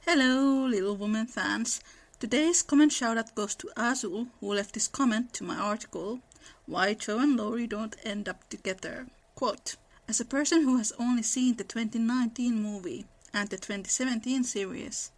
Hello, Little Woman fans. Today's comment shoutout goes to Azul, who left this comment to my article, Why Jo and Laurie Don't End Up Together. Quote, as a person who has only seen the 2019 movie and the 2017 series,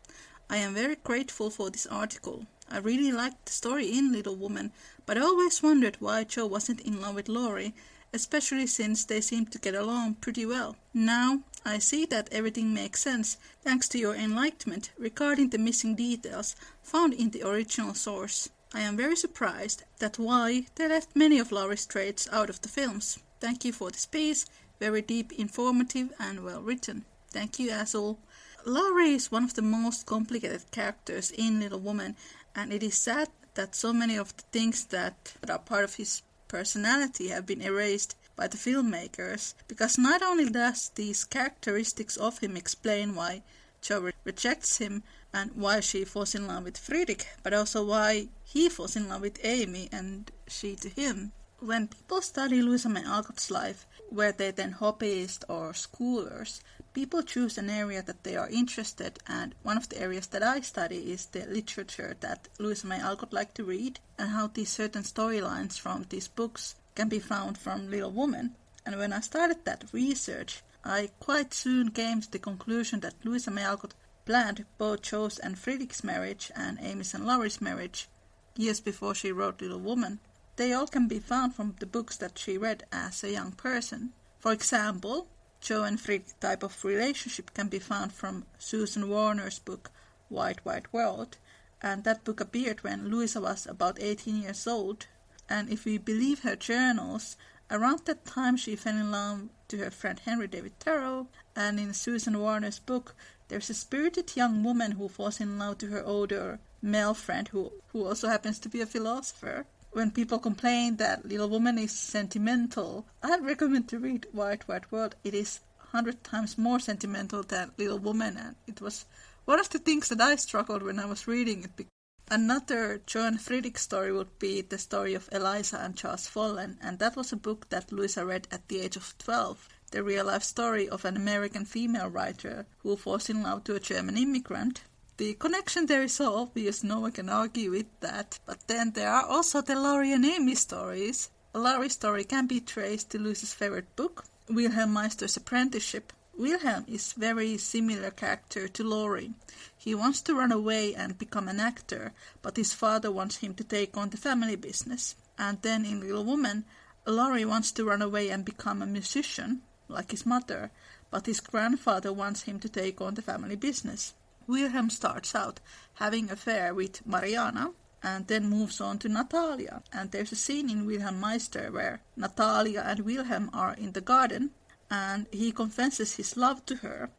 I am very grateful for this article. I really liked the story in Little Woman, but I always wondered why Jo wasn't in love with Laurie, especially since they seemed to get along pretty well. Now, I see that everything makes sense thanks to your enlightenment regarding the missing details found in the original source. I am very surprised that why they left many of Laurie's traits out of the films. Thank you for this piece, very deep, informative and well written. Thank you, Azul. Laurie is one of the most complicated characters in Little Woman, and it is sad that so many of the things that are part of his personality have been erased by the filmmakers, because not only does these characteristics of him explain why Jo rejects him and why she falls in love with Friedrich, but also why he falls in love with Amy and she to him. When people study Louisa May Alcott's life, were they then hobbyists or schoolers, people choose an area that they are interested, and one of the areas that I study is the literature that Louisa May Alcott liked to read, and how these certain storylines from these books can be found from Little Woman. And when I started that research, I quite soon came to the conclusion that Louisa May Alcott planned both Jo's and Friedrich's marriage and Amy's and Laurie's marriage years before she wrote Little Woman. They all can be found from the books that she read as a young person. For example, Jo and Friedrich type of relationship can be found from Susan Warner's book Wide Wide World, and that book appeared when Louisa was about 18 years old, and if we believe her journals, around that time she fell in love to her friend Henry David Thoreau, and in Susan Warner's book there's a spirited young woman who falls in love to her older male friend who also happens to be a philosopher. When people complain that Little Woman is sentimental, I recommend to read Wide Wide World. It is 100 times more sentimental than Little Woman, and it was one of the things that I struggled when I was reading it. Another Jo and Friedrich story would be the story of Eliza and Charles Follen, and that was a book that Louisa read at the age of 12. The real-life story of an American female writer who falls in love to a German immigrant. The connection there is so obvious, no one can argue with that. But then there are also the Laurie and Amy stories. A Laurie story can be traced to Louisa's favorite book, Wilhelm Meister's Apprenticeship. Wilhelm is a very similar character to Laurie. He wants to run away and become an actor, but his father wants him to take on the family business. And then in Little Woman, Laurie wants to run away and become a musician, like his mother, but his grandfather wants him to take on the family business. Wilhelm starts out having an affair with Mariana and then moves on to Natalia. And there's a scene in Wilhelm Meister where Natalia and Wilhelm are in the garden and he confesses his love to her.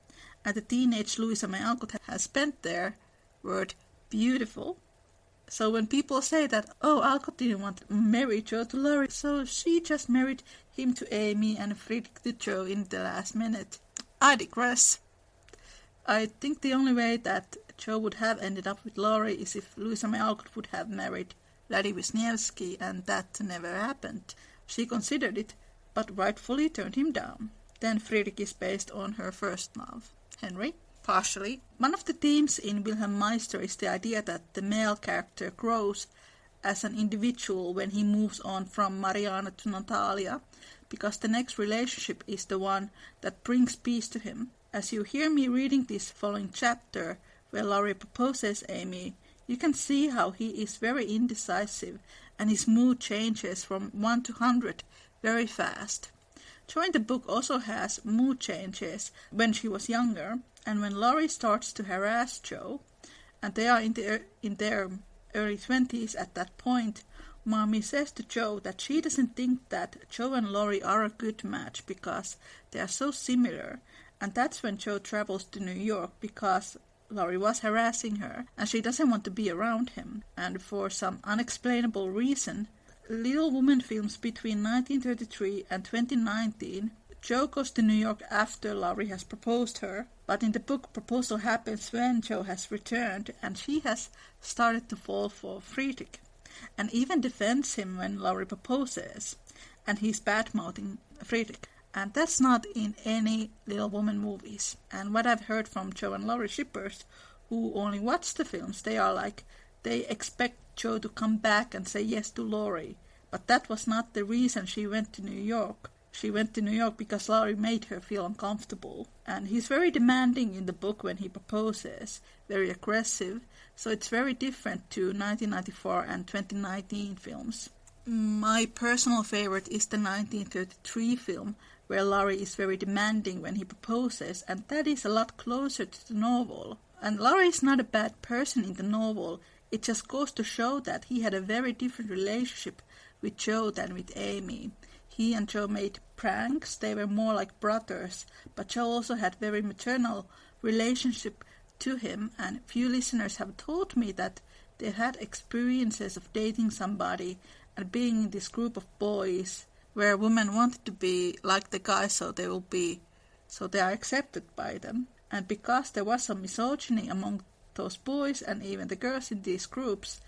And the teenage Louisa May Alcott has spent their word beautiful. So when people say that, oh, Alcott didn't want to marry Jo to Laurie, so she just married him to Amy and Friedrich to Jo in the last minute. I digress. I think the only way that Jo would have ended up with Laurie is if Louisa May Alcott would have married Laddie Wisniewski, and that never happened. She considered it, but rightfully turned him down. Then Friedrich is based on her first love, Henry, partially. One of the themes in Wilhelm Meister is the idea that the male character grows as an individual when he moves on from Mariana to Natalia, because the next relationship is the one that brings peace to him. As you hear me reading this following chapter, where Laurie proposes Amy, you can see how he is very indecisive and his mood changes from 1 to 100 very fast. Jo in the book also has mood changes when she was younger, and when Laurie starts to harass Jo, and they are in their early 20s at that point, Mommy says to Jo that she doesn't think that Jo and Laurie are a good match because they are so similar. And that's when Jo travels to New York because Laurie was harassing her and she doesn't want to be around him. And for some unexplainable reason, Little Woman films between 1933 and 2019, Jo goes to New York after Laurie has proposed her, but in the book proposal happens when Jo has returned and she has started to fall for Friedrich, and even defends him when Laurie proposes, and he's bad-mouthing Friedrich. And that's not in any Little Woman movies. And what I've heard from Jo and Laurie shippers who only watch the films, they are like, they expect Jo to come back and say yes to Laurie. But that was not the reason she went to New York. She went to New York because Laurie made her feel uncomfortable. And he's very demanding in the book when he proposes, very aggressive. So it's very different to 1994 and 2019 films. My personal favorite is the 1933 film, where Laurie is very demanding when he proposes, and that is a lot closer to the novel. And Laurie is not a bad person in the novel. It just goes to show that he had a very different relationship with Jo than with Amy. He and Jo made pranks, they were more like brothers, but Jo also had very maternal relationship to him, and few listeners have told me that they had experiences of dating somebody and being in this group of boys where women wanted to be like the guys, so they are accepted by them. And because there was some misogyny among those boys and even the girls in these groups,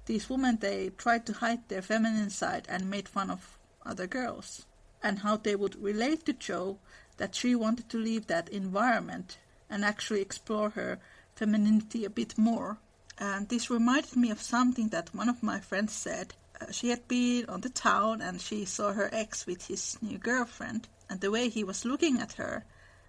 these women, they tried to hide their feminine side and made fun of other girls. And how they would relate to Jo, that she wanted to leave that environment and actually explore her femininity a bit more. And this reminded me of something that one of my friends said. She had been on the town and she saw her ex with his new girlfriend. And the way he was looking at her,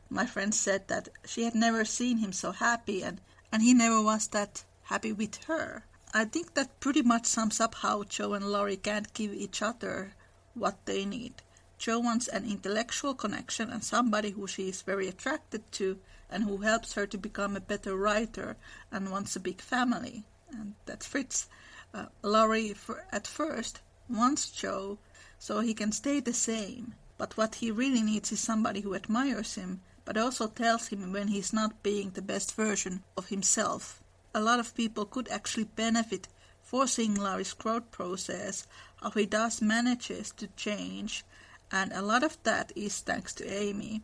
my friend said that she had never seen him so happy and he never was that happy with her. I think that pretty much sums up how Jo and Laurie can't give each other what they need. Jo wants an intellectual connection and somebody who she is very attracted to and who helps her to become a better writer and wants a big family. And that's Fritz. Laurie, at first, wants Jo so he can stay the same. But what he really needs is somebody who admires him, but also tells him when he's not being the best version of himself. A lot of people could actually benefit for seeing Laurie's growth process, how he does manages to change, and a lot of that is thanks to Amy.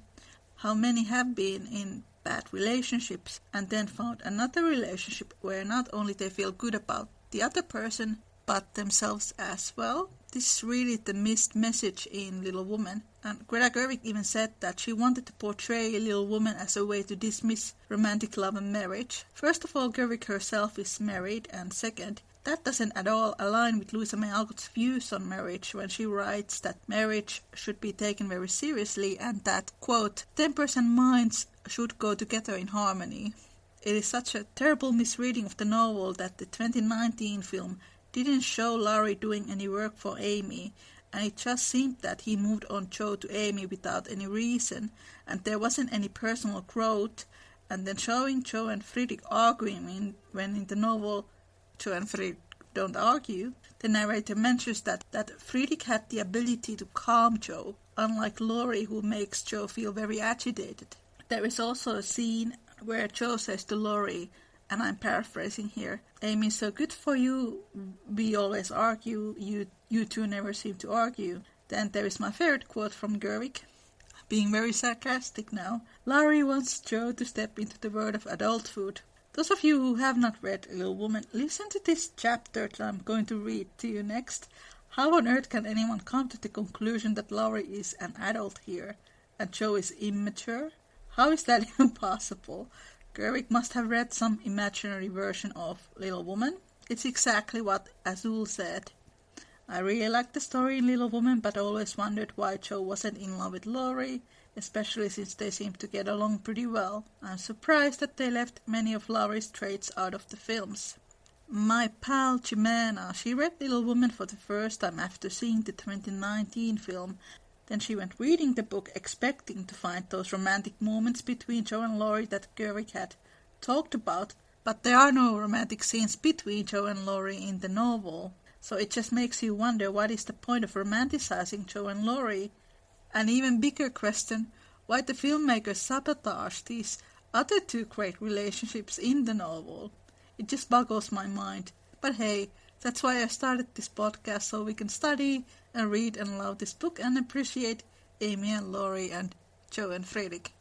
How many have been in bad relationships and then found another relationship where not only they feel good about the other person, but themselves as well. This is really the missed message in Little Woman. And Greta Gerwig even said that she wanted to portray Little Woman as a way to dismiss romantic love and marriage. First of all, Gerwig herself is married, and second, that doesn't at all align with Louisa May Alcott's views on marriage when she writes that marriage should be taken very seriously and that, quote, tempers and minds should go together in harmony. It is such a terrible misreading of the novel that the 2019 film didn't show Laurie doing any work for Amy, and it just seemed that he moved on Jo to Amy without any reason, and there wasn't any personal growth, and then showing Jo and Friedrich arguing when in the novel Jo and Friedrich don't argue, the narrator mentions that Friedrich had the ability to calm Jo, unlike Laurie who makes Jo feel very agitated. There is also a scene where Jo says to Laurie, and I'm paraphrasing here, Amy's so good for you, we always argue, you two never seem to argue. Then there is my favorite quote from Gerwig, being very sarcastic now. Laurie wants Jo to step into the world of adulthood. Those of you who have not read Little Woman, listen to this chapter that I'm going to read to you next. How on earth can anyone come to the conclusion that Laurie is an adult here and Jo is immature? How is that even possible? Gerwig must have read some imaginary version of Little Woman. It's exactly what Azul said. I really liked the story in Little Woman, but always wondered why Jo wasn't in love with Laurie, especially since they seem to get along pretty well. I'm surprised that they left many of Laurie's traits out of the films. My pal Jimena, she read Little Woman for the first time after seeing the 2019 film. Then she went reading the book expecting to find those romantic moments between Jo and Laurie that Gerwig had talked about, but there are no romantic scenes between Jo and Laurie in the novel. So it just makes you wonder what is the point of romanticizing Jo and Laurie? An even bigger question, why the filmmakers sabotage these other two great relationships in the novel. It just boggles my mind. But hey, that's why I started this podcast, so we can study and read and love this book and appreciate Amy and Laurie and Jo and Friedrich.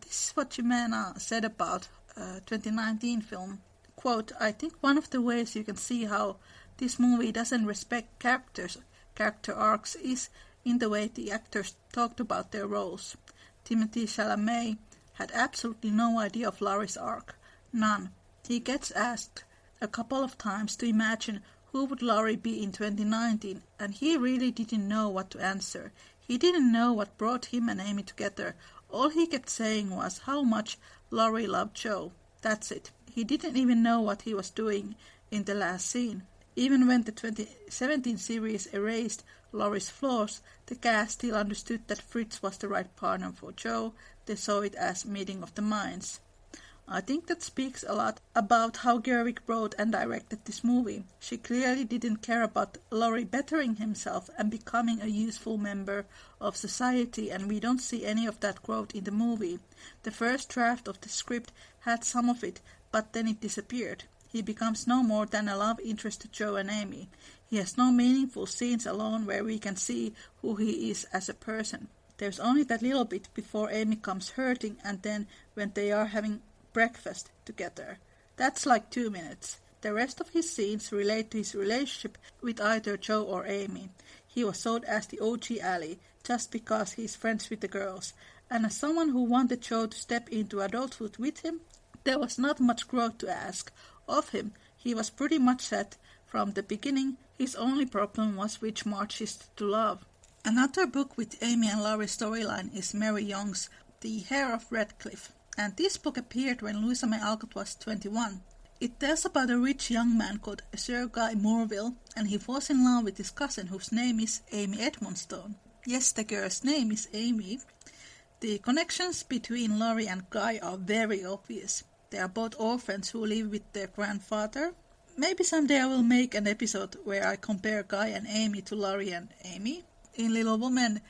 This is what Jimena said about 2019 film. Quote, I think one of the ways you can see how this movie doesn't respect character arcs is in the way the actors talked about their roles. Timothée Chalamet had absolutely no idea of Laurie's arc. None. He gets asked a couple of times to imagine who would Laurie be in 2019, and he really didn't know what to answer. He didn't know what brought him and Amy together. All he kept saying was how much Laurie loved Jo. That's it. He didn't even know what he was doing in the last scene. Even when the 2017 series erased Laurie's flaws, the cast still understood that Fritz was the right partner for Jo. They saw it as meeting of the minds. I think that speaks a lot about how Gerwig wrote and directed this movie. She clearly didn't care about Laurie bettering himself and becoming a useful member of society, and we don't see any of that growth in the movie. The first draft of the script had some of it, but then it disappeared. He becomes no more than a love interest to Jo and Amy. He has no meaningful scenes alone where we can see who he is as a person. There's only that little bit before Amy comes hurting, and then when they are having breakfast together. That's like 2 minutes. The rest of his scenes relate to his relationship with either Jo or Amy. He was sold as the OG ally just because he's friends with the girls, and as someone who wanted Jo to step into adulthood with him, there was not much growth to ask of him. He was pretty much set from the beginning. His only problem was which marches to love. Another book with Amy and Laurie storyline is Mary Young's The Heir of Redcliffe, and this book appeared when Louisa May Alcott was 21. It tells about a rich young man called Sir Guy Morville, and he falls in love with his cousin whose name is Amy Edmonstone. Yes, the girl's name is Amy. The connections between Laurie and Guy are very obvious. They are both orphans who live with their grandfather. Maybe someday I will make an episode where I compare Guy and Amy to Laurie and Amy. In Little Women,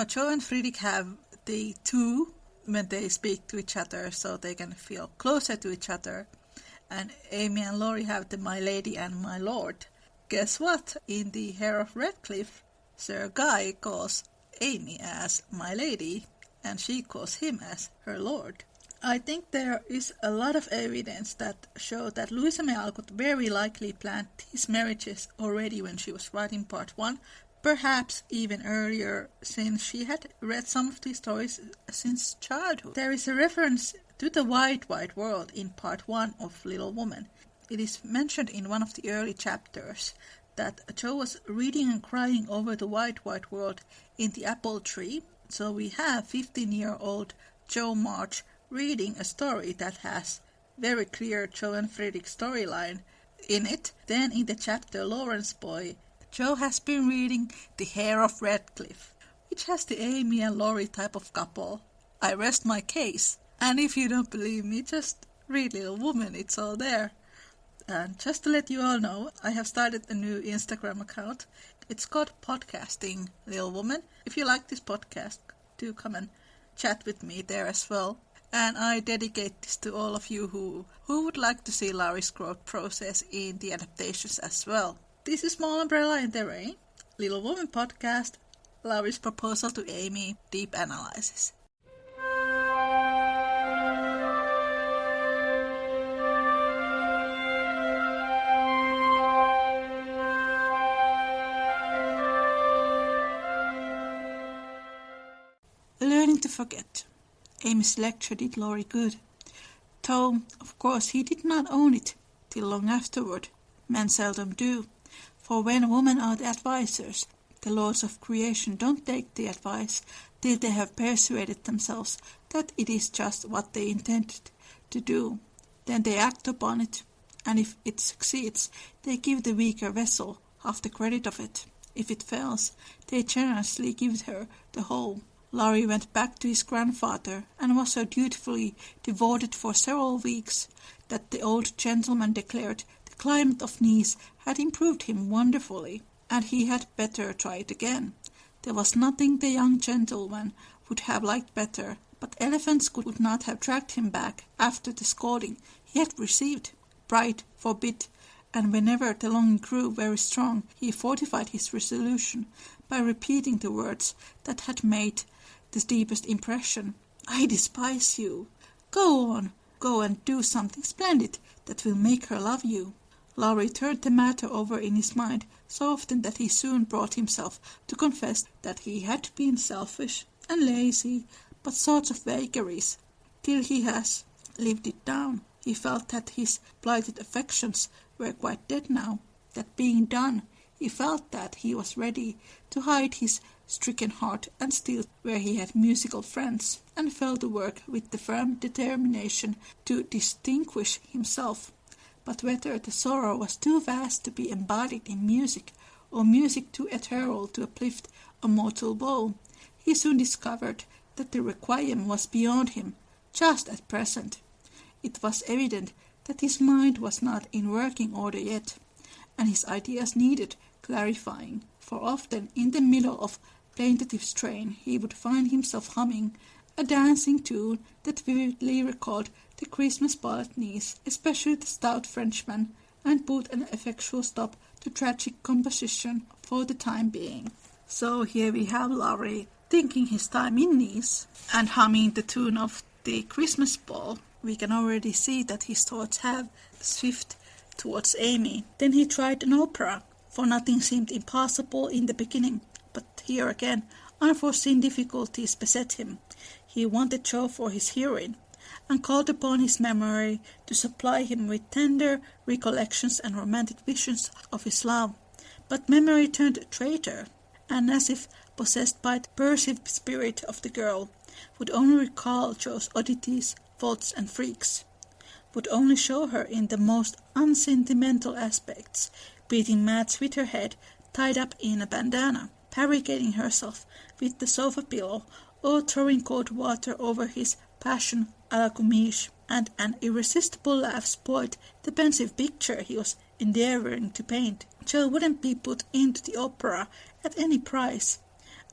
Jo and Friedrich have the two when they speak to each other so they can feel closer to each other. And Amy and Laurie have the my lady and my lord. Guess what? In The Heir of Redcliffe, Sir Guy calls Amy as my lady and she calls him as her lord. I think there is a lot of evidence that show that Louisa May Alcott very likely planned these marriages already when she was writing part 1, perhaps even earlier, since she had read some of these stories since childhood. There is a reference to the Wide Wide World in part 1 of Little Women. It is mentioned in one of the early chapters that Jo was reading and crying over the Wide Wide World in the apple tree. So we have 15-year-old Jo March reading a story that has very clear Jo and Friedrich storyline in it. Then in the chapter Lawrence Boy, Jo has been reading The Heir of Redcliffe, which has the Amy and Laurie type of couple. I rest my case. And if you don't believe me, just read Little Woman, it's all there. And just to let you all know, I have started a new Instagram account. It's called Podcasting Little Woman. If you like this podcast, do come and chat with me there as well. And I dedicate this to all of you who would like to see Laurie's growth process in the adaptations as well. This is Small Umbrella in the Rain, Little Woman podcast, Laurie's proposal to Amy, deep analysis. Learning to forget. Amy's lecture did Laurie good, though, of course, he did not own it till long afterward. Men seldom do, for when women are the advisers, the lords of creation don't take the advice till they have persuaded themselves that it is just what they intended to do. Then they act upon it, and if it succeeds, they give the weaker vessel half the credit of it. If it fails, they generously give her the whole. Laurie went back to his grandfather and was so dutifully devoted for several weeks that the old gentleman declared the climate of Nice had improved him wonderfully, and he had better try it again. There was nothing the young gentleman would have liked better, but elephants could not have dragged him back after the scolding he had received. Pride forbid, and whenever the longing grew very strong, he fortified his resolution by repeating the words that had made the deepest impression. I despise you. Go on, go and do something splendid that will make her love you. Laurie turned the matter over in his mind so often that he soon brought himself to confess that he had been selfish and lazy, but sorts of vagaries, till he has lived it down. He felt that his blighted affections were quite dead now. That being done, he felt that he was ready to hide his stricken heart and still where he had musical friends, and fell to work with the firm determination to distinguish himself. But whether the sorrow was too vast to be embodied in music, or music too ethereal to uplift a mortal woe, he soon discovered that the requiem was beyond him, just at present. It was evident that his mind was not in working order yet, and his ideas needed clarifying, for often in the middle of plaintive strain he would find himself humming a dancing tune that vividly recalled the Christmas ballad-niece, especially the stout Frenchman, and put an effectual stop to tragic composition for the time being. So here we have Laurie thinking his time in Nice and humming the tune of the Christmas ball. We can already see that his thoughts have swift towards Amy. Then he tried an opera, for nothing seemed impossible in the beginning, but here again unforeseen difficulties beset him. He wanted Jo for his heroine, and called upon his memory to supply him with tender recollections and romantic visions of his love. But memory turned traitor, and as if possessed by the perceived spirit of the girl, would only recall Jo's oddities, faults and freaks, would only show her in the most unsentimental aspects, beating mats with her head tied up in a bandana, barricading herself with the sofa pillow, or throwing cold water over his passion a la Comiche, and an irresistible laugh spoiled the pensive picture he was endeavouring to paint. Jo wouldn't be put into the opera at any price,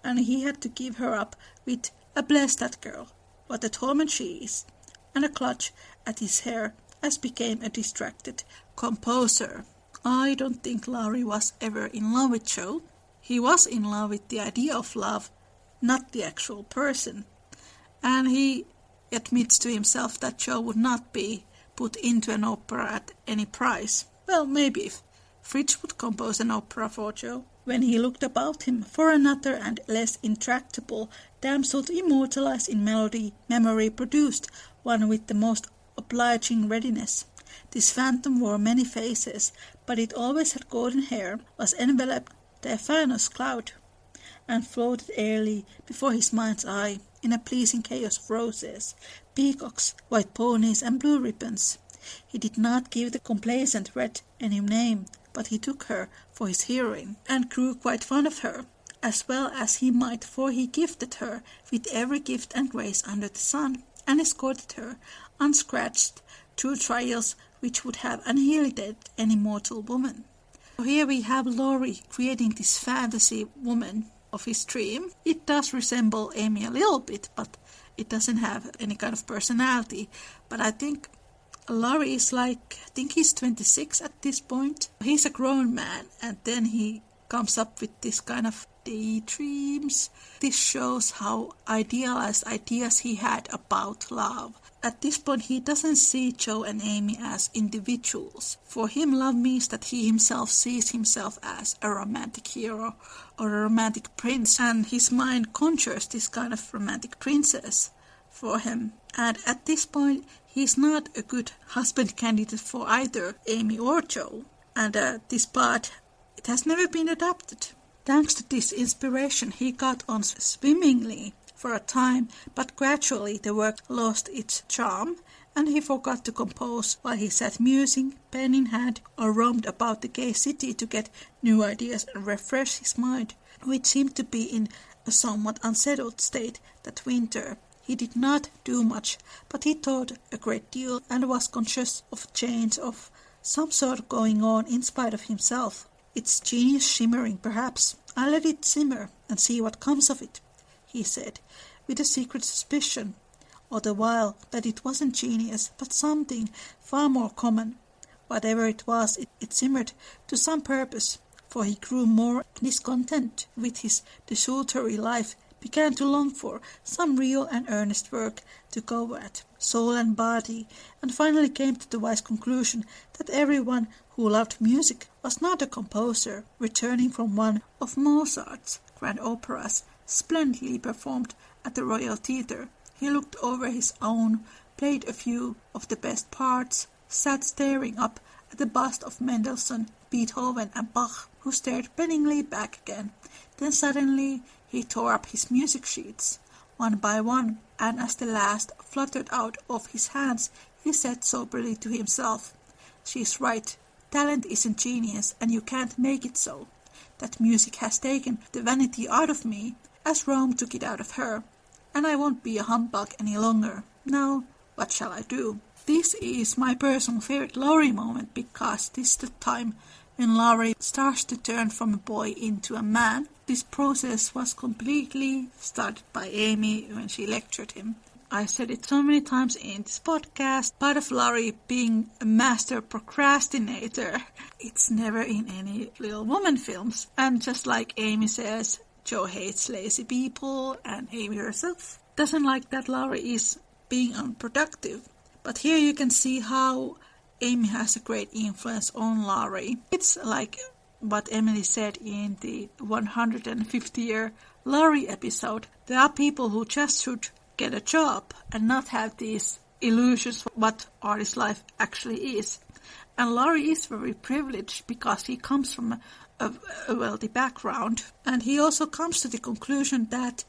and he had to give her up with a bless that girl, what a torment she is, and a clutch at his hair as became a distracted composer. I don't think Laurie was ever in love with Jo. He was in love with the idea of love, not the actual person, and he admits to himself that Jo would not be put into an opera at any price. Well, maybe if Fritz would compose an opera for Jo. When he looked about him for another and less intractable damsel to immortalize in Melodie, memory produced one with the most obliging readiness. This phantom wore many faces, but it always had golden hair, was enveloped the Ephanos cloud, and floated airily before his mind's eye in a pleasing chaos of roses, peacocks, white ponies, and blue ribbons. He did not give the complacent red any name, but he took her for his heroine, and grew quite fond of her, as well as he might, for he gifted her with every gift and grace under the sun, and escorted her, unscratched, through trials which would have annihilated any mortal woman. So here we have Laurie creating this fantasy woman of his dream. It does resemble Amy a little bit, but it doesn't have any kind of personality. But I think Laurie is I think he's 26 at this point. He's a grown man, and then he comes up with this kind of daydreams. This shows how idealized ideas he had about love. At this point, he doesn't see Jo and Amy as individuals. For him, love means that he himself sees himself as a romantic hero or a romantic prince, and his mind conjures this kind of romantic princess for him. And at this point, he's not a good husband candidate for either Amy or Jo. And this part, it has never been adapted. Thanks to this inspiration, he got on swimmingly for a time, but gradually the work lost its charm, and he forgot to compose while he sat musing, pen in hand, or roamed about the gay city to get new ideas and refresh his mind, which seemed to be in a somewhat unsettled state that winter. He did not do much, but he thought a great deal and was conscious of change of some sort going on in spite of himself. Its genius shimmering, perhaps. I'll let it simmer and see what comes of it, he said, with a secret suspicion, all the while that it wasn't genius, but something far more common. Whatever it was, it simmered to some purpose, for he grew more discontent with his desultory life, began to long for some real and earnest work to go at, soul and body, and finally came to the wise conclusion that everyone who loved music was not a composer, returning from one of Mozart's grand operas, splendidly performed at the Royal Theatre. He looked over his own played a few of the best parts, sat staring up at the bust of Mendelssohn, Beethoven and Bach, who stared benignly back again. Then suddenly he tore up his music sheets, one by one, and as the last fluttered out of his hands, he said soberly to himself, "She's right. Talent isn't genius, and you can't make it so. That music has taken the vanity out of me, as Rome took it out of her, and I won't be a humbug any longer. Now, what shall I do?" This is my personal favorite Laurie moment, because this is the time when Laurie starts to turn from a boy into a man. This process was completely started by Amy when she lectured him. I said it so many times in this podcast, part of Laurie being a master procrastinator. It's never in any Little Woman films. And just like Amy says, Jo hates lazy people, and Amy herself doesn't like that Laurie is being unproductive. But here you can see how Amy has a great influence on Laurie. It's like what Emily said in the 150-year Laurie episode. There are people who just should get a job and not have these illusions of what artist life actually is. And Laurie is very privileged because he comes from a wealthy background. And he also comes to the conclusion that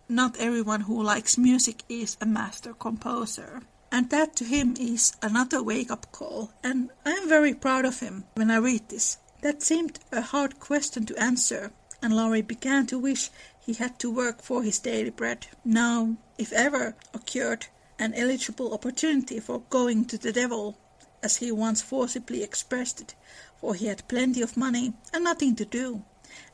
not everyone who likes music is a master composer. And that to him is another wake-up call, and I am very proud of him when I read this. That seemed a hard question to answer, and Laurie began to wish he had to work for his daily bread. Now, if ever, occurred an eligible opportunity for going to the devil, as he once forcibly expressed it, for he had plenty of money and nothing to do,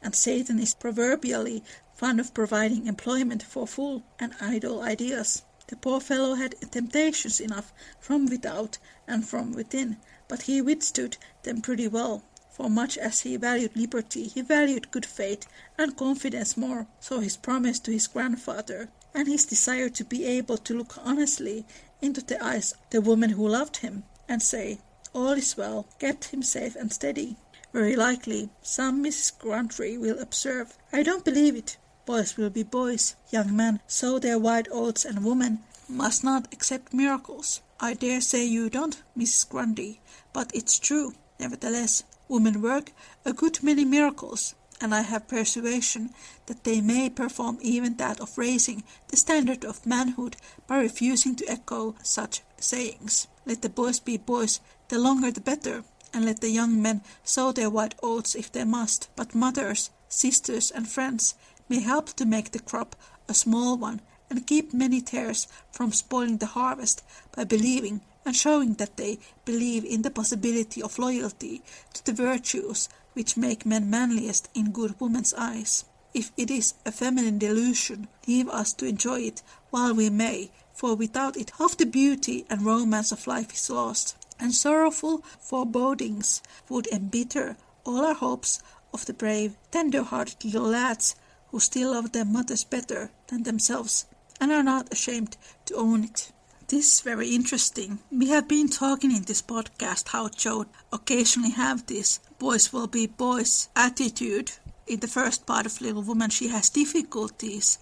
and Satan is proverbially fond of providing employment for fool and idle ideas. The poor fellow had temptations enough from without and from within, but he withstood them pretty well, for much as he valued liberty, he valued good faith and confidence more, so his promise to his grandfather, and his desire to be able to look honestly into the eyes of the woman who loved him, and say, "All is well," kept him safe and steady. Very likely, some Mrs. Grantree will observe, "I don't believe it. Boys will be boys. Young men sow their white oats, and women must not accept miracles." I dare say you don't, Mrs. Grundy, but it's true. Nevertheless, women work a good many miracles, and I have persuasion that they may perform even that of raising the standard of manhood by refusing to echo such sayings. Let the boys be boys, the longer the better, and let the young men sow their white oats if they must, but mothers, sisters, and friends may help to make the crop a small one and keep many tares from spoiling the harvest by believing and showing that they believe in the possibility of loyalty to the virtues which make men manliest in good women's eyes. If it is a feminine delusion, leave us to enjoy it while we may, for without it half the beauty and romance of life is lost, and sorrowful forebodings would embitter all our hopes of the brave, tender-hearted little lads who still love their mothers better than themselves, and are not ashamed to own it. This is very interesting. We have been talking in this podcast how Jo occasionally have this boys will be boys attitude. In the first part of Little Woman, she has difficulties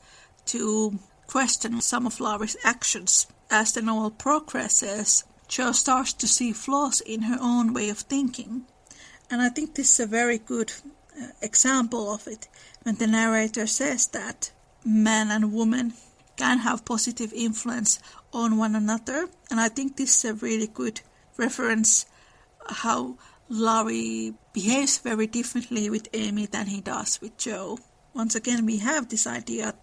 to question some of Laurie's actions. As the novel progresses, Jo starts to see flaws in her own way of thinking. And I think this is a very good example of it, when the narrator says that man and woman can have positive influence on one another. And I think this is a really good reference how Laurie behaves very differently with Amy than he does with Jo. Once again we have this idea,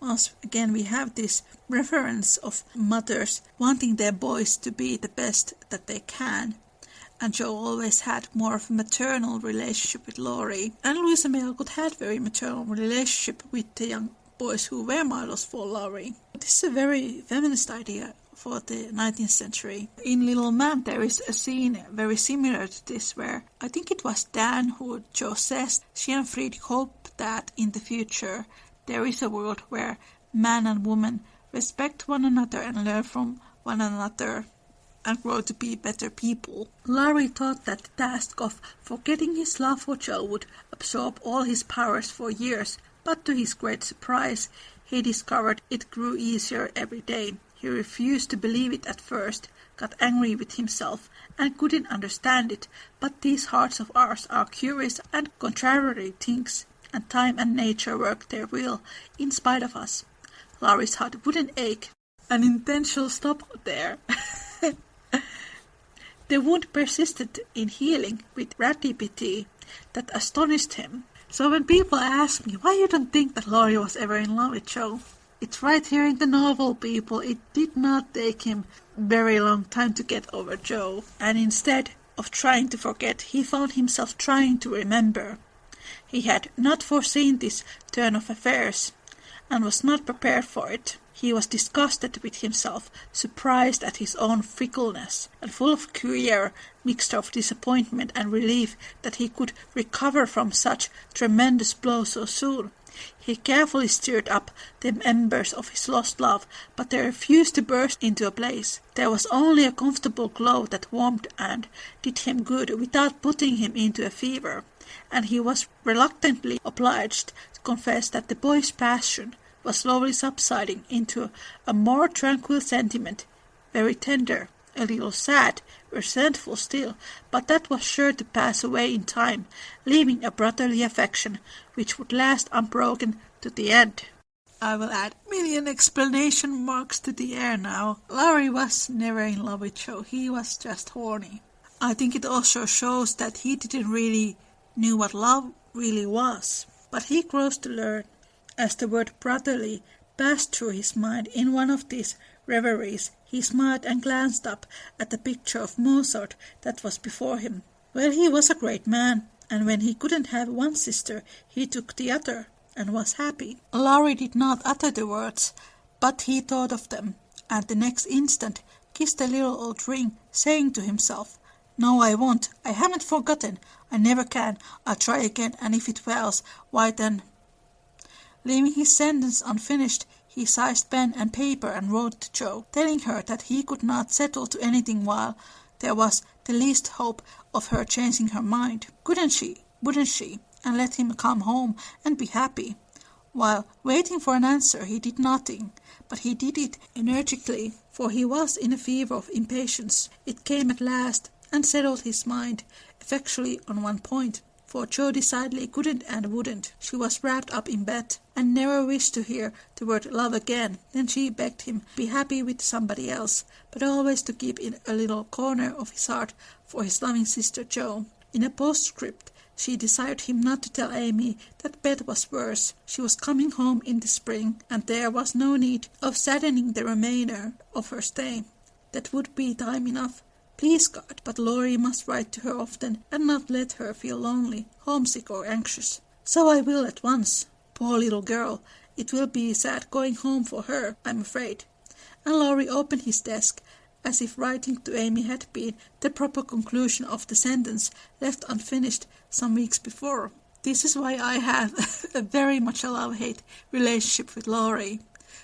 once again we have this reference of mothers wanting their boys to be the best that they can. And Jo always had more of a maternal relationship with Laurie. And Louisa May Alcott had very maternal relationship with the young boys who were models for Laurie. This is a very feminist idea for the 19th century. In Little Man there is a scene very similar to this where I think it was Dan who Jo says she and Friedrich hope that in the future there is a world where man and woman respect one another and learn from one another and grow to be better people. Laurie thought that the task of forgetting his love for Jo would absorb all his powers for years, but to his great surprise, he discovered it grew easier every day. He He refused to believe it at first, got angry with himself, and couldn't understand it, but these hearts of ours are curious and contrary things, and time and nature work their will in spite of us. Laurie's heart wouldn't ache, and intention stopped there. The wound persisted in healing with rapidity that astonished him. So when people ask me why you don't think that Laurie was ever in love with Jo, it's right here in the novel, people. It did not take him very long time to get over Jo, and instead of trying to forget, he found himself trying to remember. He had not foreseen this turn of affairs, and was not prepared for it. He was disgusted with himself, surprised at his own fickleness, and full of queer mixture of disappointment and relief that he could recover from such tremendous blow so soon. He carefully stirred up the embers of his lost love, but they refused to burst into a blaze. There was only a comfortable glow that warmed and did him good without putting him into a fever, and he was reluctantly obliged to confess that the boy's passion was slowly subsiding into a more tranquil sentiment, very tender, a little sad, resentful still, but that was sure to pass away in time, leaving a brotherly affection which would last unbroken to the end. I will add million exclamation marks to the air now. Laurie was never in love with Jo, he was just horny. I think it also shows that he didn't really knew what love really was, but he grows to learn. As the word brotherly passed through his mind in one of these reveries, he smiled and glanced up at the picture of Mozart that was before him. Well, he was a great man, and when he couldn't have one sister, he took the other, and was happy. Laurie did not utter the words, but he thought of them, and the next instant kissed the little old ring, saying to himself, "No, I won't. I haven't forgotten. I never can. I'll try again, and if it fails, why then—" Leaving his sentence unfinished, he seized pen and paper and wrote to Jo, telling her that he could not settle to anything while there was the least hope of her changing her mind. Couldn't she, wouldn't she, and let him come home and be happy? While waiting for an answer, he did nothing, but he did it energetically, for he was in a fever of impatience. It came at last, and settled his mind effectually on one point. For Jo decidedly couldn't and wouldn't. She was wrapped up in bed, and never wished to hear the word love again. Then she begged him to be happy with somebody else, but always to keep in a little corner of his heart for his loving sister Jo. In a postscript, she desired him not to tell Amy that Beth was worse. She was coming home in the spring, and there was no need of saddening the remainder of her stay. That would be time enough. Please God, but Laurie must write to her often, and not let her feel lonely, homesick or anxious. So I will at once. Poor little girl, it will be sad going home for her, I'm afraid. And Laurie opened his desk, as if writing to Amy had been the proper conclusion of the sentence left unfinished some weeks before. This is why I have a very much a love-hate relationship with Laurie.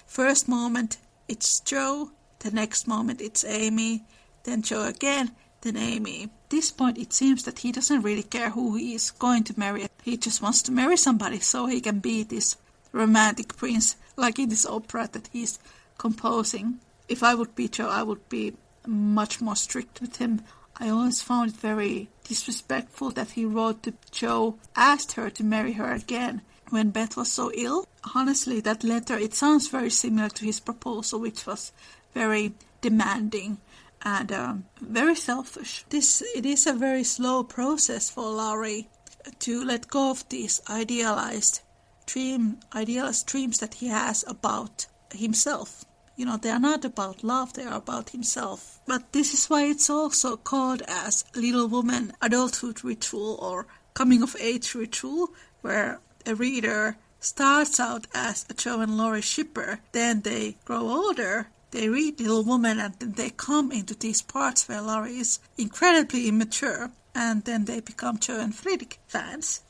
First moment, it's Jo. The next moment, it's Amy. Then Jo again, then Amy. At this point it seems that he doesn't really care who he is going to marry. He just wants to marry somebody so he can be this romantic prince, like in this opera that he's composing. If I would be Jo, I would be much more strict with him. I always found it very disrespectful that he wrote to Jo, asked her to marry her again when Beth was so ill. Honestly, that letter, it sounds very similar to his proposal, which was very demanding and very selfish. It is a very slow process for Laurie to let go of these idealized dreams that he has about himself. You know, they are not about love, they are about himself. But this is why it's also called as Little Woman Adulthood Ritual or Coming of Age Ritual, where a reader starts out as a Jo and Laurie shipper, then they grow older, they read Little Woman, and then they come into these parts where Laurie is incredibly immature, and then they become Jo and Friedrich fans.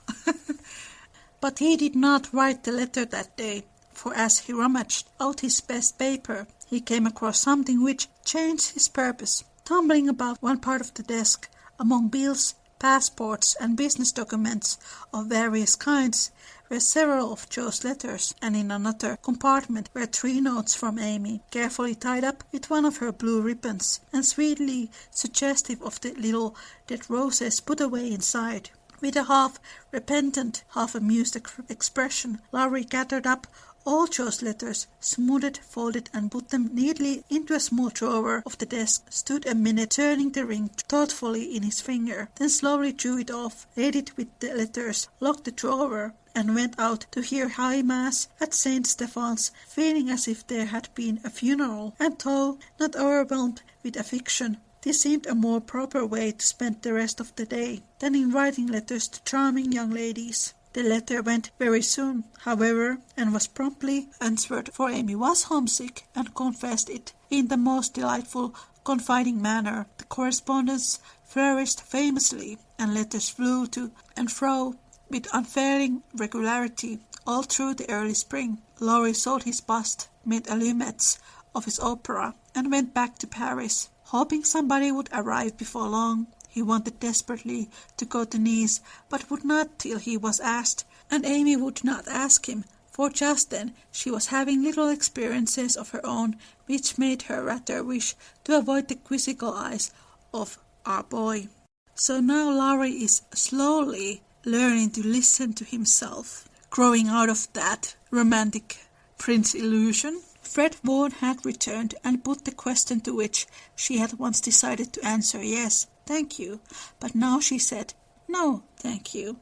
But he did not write the letter that day, for as he rummaged out his best paper, he came across something which changed his purpose. Tumbling about one part of the desk, among bills, passports and business documents of various kinds were several of Jo's letters, and in another compartment were 3 notes from Amy, carefully tied up with one of her blue ribbons, and sweetly suggestive of the little dead roses put away inside. With a half-repentant, half-amused expression, Laurie gathered up all Jo's letters, smoothed, folded, and put them neatly into a small drawer of the desk, stood a minute turning the ring thoughtfully in his finger, then slowly drew it off, laid it with the letters, locked the drawer, and went out to hear High Mass at St. Stephen's, feeling as if there had been a funeral, and though not overwhelmed with affliction, this seemed a more proper way to spend the rest of the day than in writing letters to charming young ladies. The letter went very soon, however, and was promptly answered, for Amy was homesick and confessed it in the most delightful, confiding manner. The correspondence flourished famously, and letters flew to and fro with unfailing regularity all through the early spring. Laurie sold his bust, made allumettes of his opera, and went back to Paris, hoping somebody would arrive before long. He wanted desperately to go to Nice, but would not till he was asked, and Amy would not ask him, for just then she was having little experiences of her own, which made her rather wish to avoid the quizzical eyes of our boy. So now Laurie is slowly learning to listen to himself, growing out of that romantic prince illusion. Fred Vaughan had returned and put the question to which she had once decided to answer yes, thank you, but now she said no, thank you,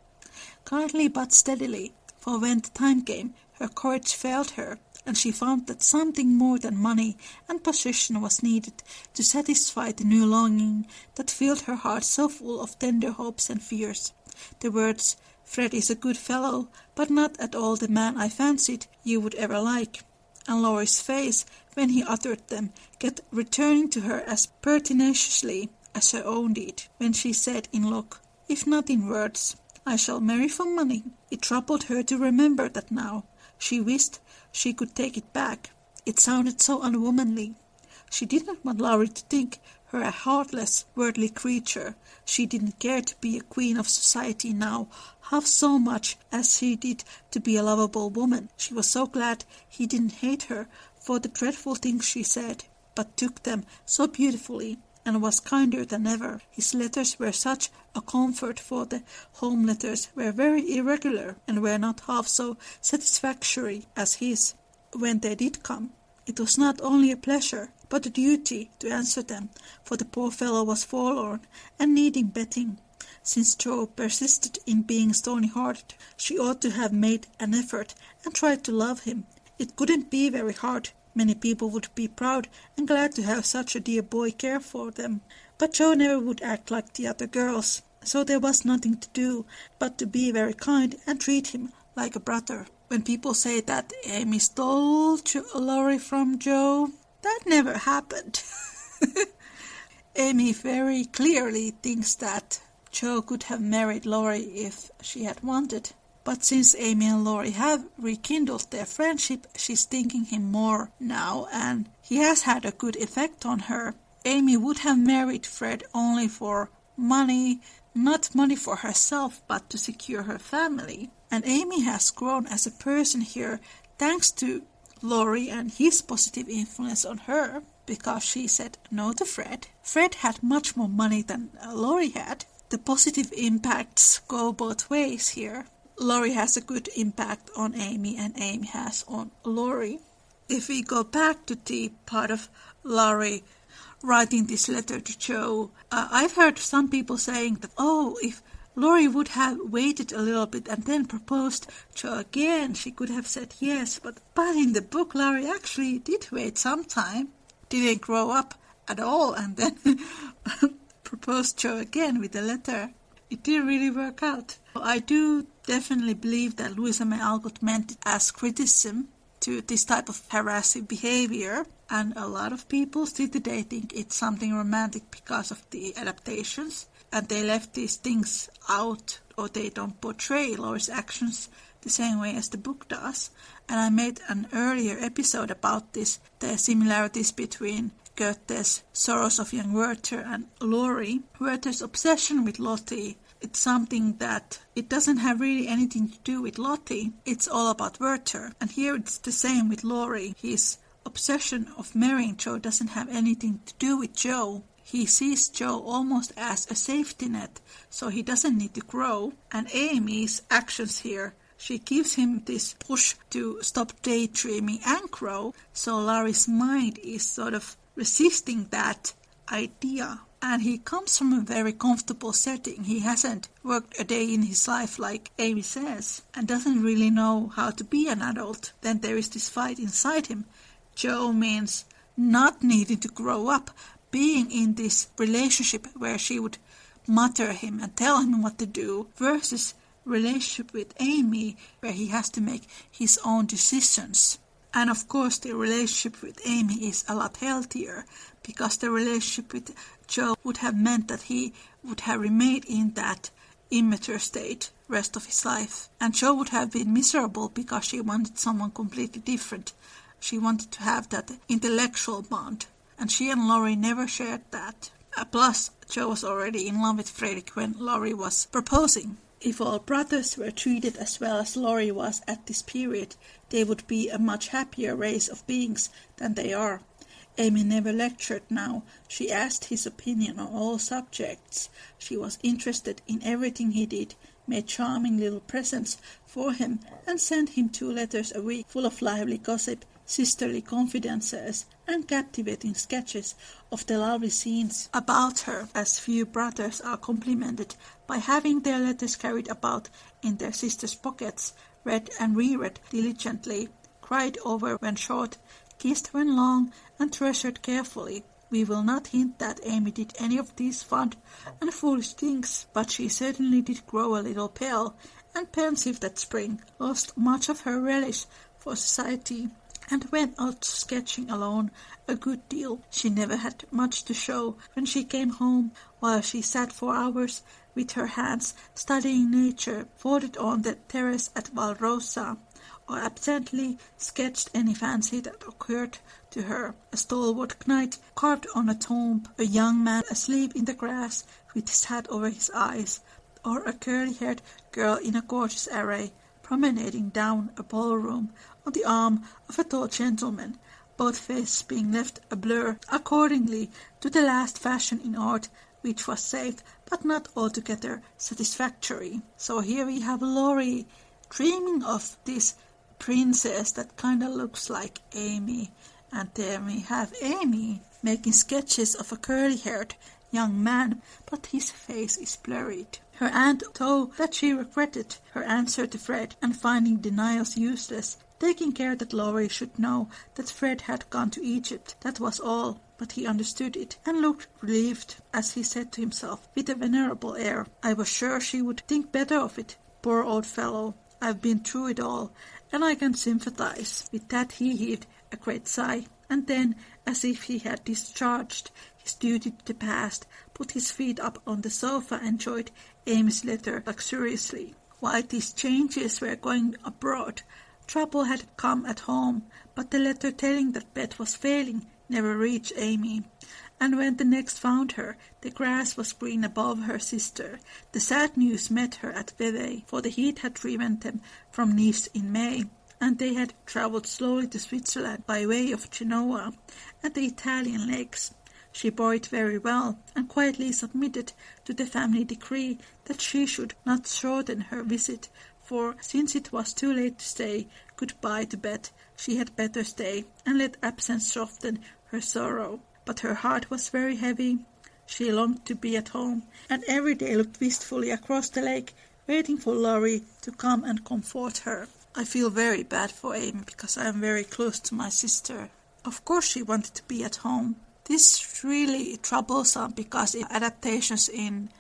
kindly but steadily, for when the time came her courage failed her, and she found that something more than money and position was needed to satisfy the new longing that filled her heart so full of tender hopes and fears. The words, "Fred is a good fellow, but not at all the man I fancied you would ever like," and Laurie's face, when he uttered them, kept returning to her as pertinaciously as her own did, when she said in look, if not in words, "I shall marry for money." It troubled her to remember that now. She wished she could take it back. It sounded so unwomanly. She did not want Laurie to think her a heartless, worldly creature. She didn't care to be a queen of society now, half so much as she did to be a lovable woman. She was so glad he didn't hate her for the dreadful things she said, but took them so beautifully, and was kinder than ever. His letters were such a comfort, for the home letters were very irregular, and were not half so satisfactory as his when they did come. It was not only a pleasure, but a duty to answer them, for the poor fellow was forlorn and needing betting. Since Jo persisted in being stony-hearted, she ought to have made an effort and tried to love him. It couldn't be very hard. Many people would be proud and glad to have such a dear boy care for them. But Jo never would act like the other girls, so there was nothing to do but to be very kind and treat him like a brother. When people say that Amy stole Laurie from Jo, that never happened. Amy very clearly thinks that Jo could have married Laurie if she had wanted. But since Amy and Laurie have rekindled their friendship, she's thinking him more now, and he has had a good effect on her. Amy would have married Fred only for money, not money for herself, but to secure her family. And Amy has grown as a person here, thanks to Laurie and his positive influence on her, because she said no to Fred. Fred had much more money than Laurie had. The positive impacts go both ways here. Laurie has a good impact on Amy, and Amy has on Laurie. If we go back to the part of Laurie writing this letter to Jo, I've heard some people saying that, if Laurie would have waited a little bit and then proposed Jo again, she could have said yes. But in the book, Laurie actually did wait some time, didn't grow up at all, and then proposed Jo again with a letter. It didn't really work out. I do definitely believe that Louisa May Alcott meant it as criticism to this type of harassing behavior, and a lot of people still today think it's something romantic because of the adaptations, and they left these things out, or they don't portray Laurie's actions the same way as the book does. And I made an earlier episode about this, the similarities between Goethe's Sorrows of Young Werther and Laurie, Werther's obsession with Lottie, it's something that it doesn't have really anything to do with Lottie. It's all about Werther. And here it's the same with Laurie. His obsession of marrying Jo doesn't have anything to do with Jo. He sees Jo almost as a safety net, so he doesn't need to grow. And Amy's actions here, she gives him this push to stop daydreaming and grow, so Laurie's mind is sort of resisting that idea. And he comes from a very comfortable setting. He hasn't worked a day in his life like Amy says, and doesn't really know how to be an adult. Then there is this fight inside him. Jo means not needing to grow up, being in this relationship where she would mutter him and tell him what to do, versus relationship with Amy where he has to make his own decisions. And of course the relationship with Amy is a lot healthier, because the relationship with Jo would have meant that he would have remained in that immature state rest of his life. And Jo would have been miserable because she wanted someone completely different. She wanted to have that intellectual bond. And she and Laurie never shared that. Plus, Jo was already in love with Fredrik when Laurie was proposing. If all brothers were treated as well as Laurie was at this period, they would be a much happier race of beings than they are. Amy never lectured now. She asked his opinion on all subjects. She was interested in everything he did, made charming little presents for him, and sent him 2 letters a week full of lively gossip, sisterly confidences, and captivating sketches of the lovely scenes about her, as few brothers are complimented by having their letters carried about in their sisters' pockets, read and reread diligently, cried over when short, kissed when long, and treasured carefully. We will not hint that Amy did any of these fond and foolish things, but she certainly did grow a little pale and pensive that spring, lost much of her relish for society, and went out sketching alone a good deal. She never had much to show when she came home, while she sat for hours with her hands studying nature folded on the terrace at Valrosa, or absently sketched any fancy that occurred to her. A stalwart knight carved on a tomb, a young man asleep in the grass with his hat over his eyes, or a curly-haired girl in a gorgeous array, promenading down a ballroom on the arm of a tall gentleman, both faces being left a blur accordingly to the last fashion in art, which was safe but not altogether satisfactory. So here we have Laurie dreaming of this princess that kind of looks like Amy, and then we have Amy making sketches of a curly-haired young man, but his face is blurred. Her aunt told that she regretted her answer to Fred, and finding denials useless, taking care that Laurie should know that Fred had gone to Egypt. That was all, but he understood it, and looked relieved as he said to himself with a venerable air, "I was sure she would think better of it. Poor old fellow, I've been through it all, and I can sympathize." With that he heaved a great sigh, and then, as if he had discharged his duty to the past, put his feet up on the sofa and enjoyed Amy's letter luxuriously. While these changes were going abroad, trouble had come at home, but the letter telling that Beth was failing never reached Amy, and when the next found her, the grass was green above her sister. The sad news met her at Vevey, for the heat had driven them from Nice in May, and they had travelled slowly to Switzerland by way of Genoa and the Italian lakes. She bore it very well, and quietly submitted to the family decree that she should not shorten her visit, for since it was too late to say good-bye to Beth, she had better stay and let absence soften her sorrow. But her heart was very heavy. She longed to be at home, and every day looked wistfully across the lake, waiting for Laurie to come and comfort her. I feel very bad for Amy, because I am very close to my sister. Of course she wanted to be at home. This is really troublesome, because in adaptations in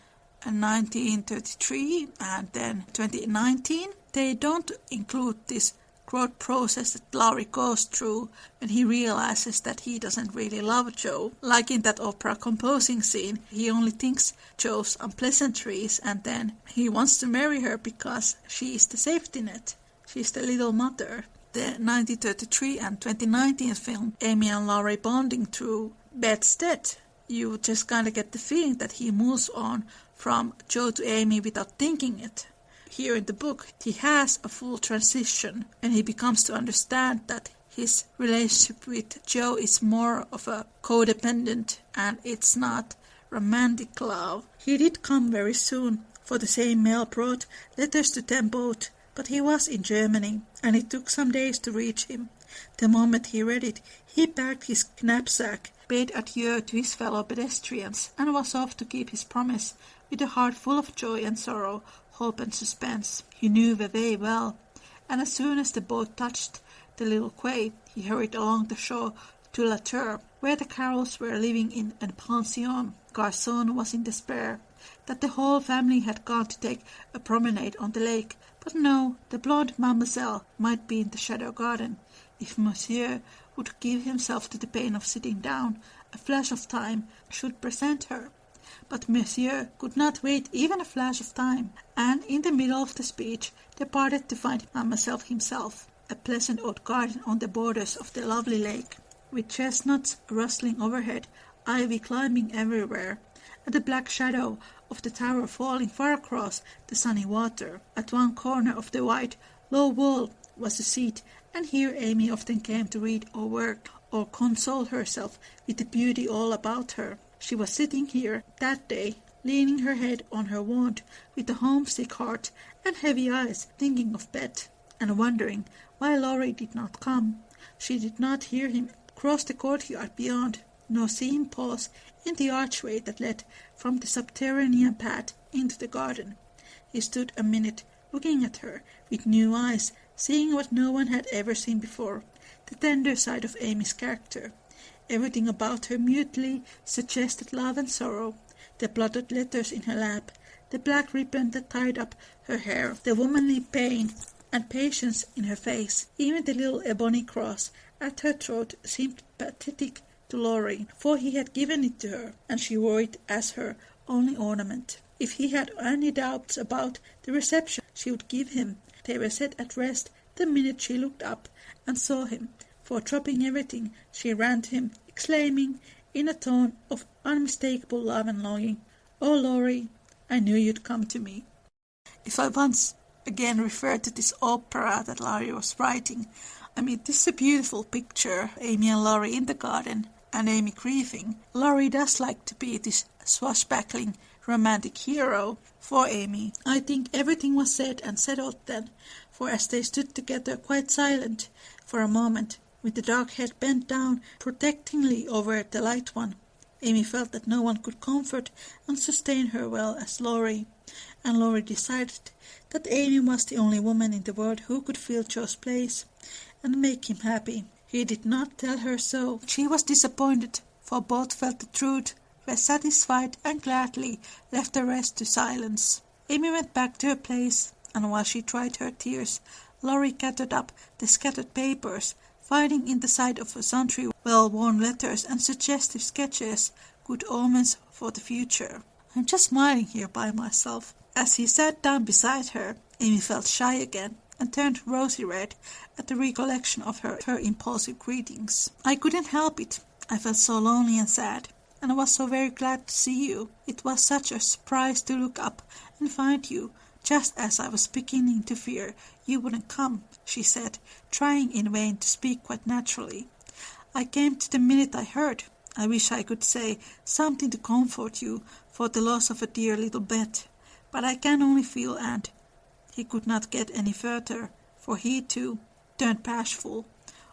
1933 and then 2019, they don't include this growth process that Laurie goes through when he realizes that he doesn't really love Jo. Like in that opera composing scene, he only thinks Jo's unpleasantries, and then he wants to marry her because she is the safety net. She's the little mother. The 1933 and 2019 film, Amy and Laurie bonding through Bet's dead. You just kind of get the feeling that he moves on from Jo to Amy without thinking it. Here in the book, he has a full transition and he becomes to understand that his relationship with Jo is more of a codependent and it's not romantic love. He did come very soon, for the same mail brought letters to them both, but he was in Germany and it took some days to reach him. The moment he read it, he packed his knapsack, bade adieu to his fellow pedestrians, and was off to keep his promise, with a heart full of joy and sorrow, hope and suspense. He knew the way well, and as soon as the boat touched the little quay, he hurried along the shore to La Tour, where the Carols were living in a pension. Garçon was in despair that the whole family had gone to take a promenade on the lake, but no, the blonde mademoiselle might be in the shadow garden. If Monsieur would give himself to the pain of sitting down, a flash of time should present her. But Monsieur could not wait even a flash of time, and in the middle of the speech departed to find Mademoiselle himself, a pleasant old garden on the borders of the lovely lake, with chestnuts rustling overhead, ivy climbing everywhere, and the black shadow of the tower falling far across the sunny water. At one corner of the white, low wall was a seat, and here Amy often came to read or work, or console herself with the beauty all about her. She was sitting here that day, leaning her head on her wand, with a homesick heart and heavy eyes, thinking of Bet, and wondering why Laurie did not come. She did not hear him cross the courtyard beyond, nor see him pause in the archway that led from the subterranean path into the garden. He stood a minute, looking at her with new eyes, seeing what no one had ever seen before, the tender side of Amy's character. Everything about her mutely suggested love and sorrow, the blotted letters in her lap, the black ribbon that tied up her hair, the womanly pain and patience in her face. Even the little ebony cross at her throat seemed pathetic to Laurie, for he had given it to her, and she wore it as her only ornament. If he had any doubts about the reception she would give him, they were set at rest the minute she looked up and saw him, for dropping everything, she ran to him, exclaiming in a tone of unmistakable love and longing, "Oh, Laurie, I knew you'd come to me." If I once again refer to this opera that Laurie was writing, I mean, this is a beautiful picture, Amy and Laurie in the garden, and Amy grieving. Laurie does like to be this swashbuckling romantic hero for Amy. I think everything was said and settled then, for as they stood together quite silent for a moment, with the dark head bent down protectingly over the light one, Amy felt that no one could comfort and sustain her well as Laurie, and Laurie decided that Amy was the only woman in the world who could fill Jo's place and make him happy. He did not tell her so. She was disappointed, for both felt the truth, were satisfied, and gladly left the rest to silence. Amy went back to her place, and while she dried her tears, Laurie gathered up the scattered papers, finding in the side of sundry well-worn letters and suggestive sketches good omens for the future. "I'm just smiling here by myself." As he sat down beside her, Amy felt shy again, and turned rosy red at the recollection of her impulsive greetings. "I couldn't help it. I felt so lonely and sad, and I was so very glad to see you. It was such a surprise to look up and find you, just as I was beginning to fear you wouldn't come," she said, trying in vain to speak quite naturally. "I came the minute I heard. I wish I could say something to comfort you for the loss of a dear little Bet, but I can only feel and—" He could not get any further, for he, too, turned bashful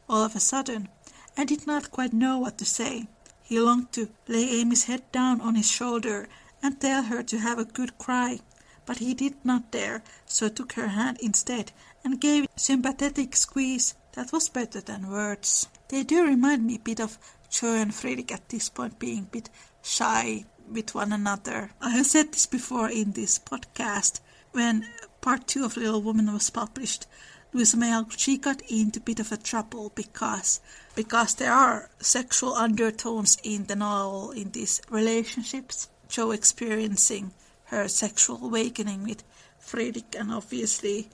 all of a sudden, and did not quite know what to say. He longed to lay Amy's head down on his shoulder and tell her to have a good cry, but he did not dare, so took her hand instead and gave it a sympathetic squeeze that was better than words. They do remind me a bit of Jo and Fredrik at this point, being a bit shy with one another. I have said this before in this podcast. When part 2 of Little Woman was published, Louisa May Alcott, she got into a bit of a trouble because there are sexual undertones in the novel, in these relationships. Jo experiencing her sexual awakening with Fredrik, and obviously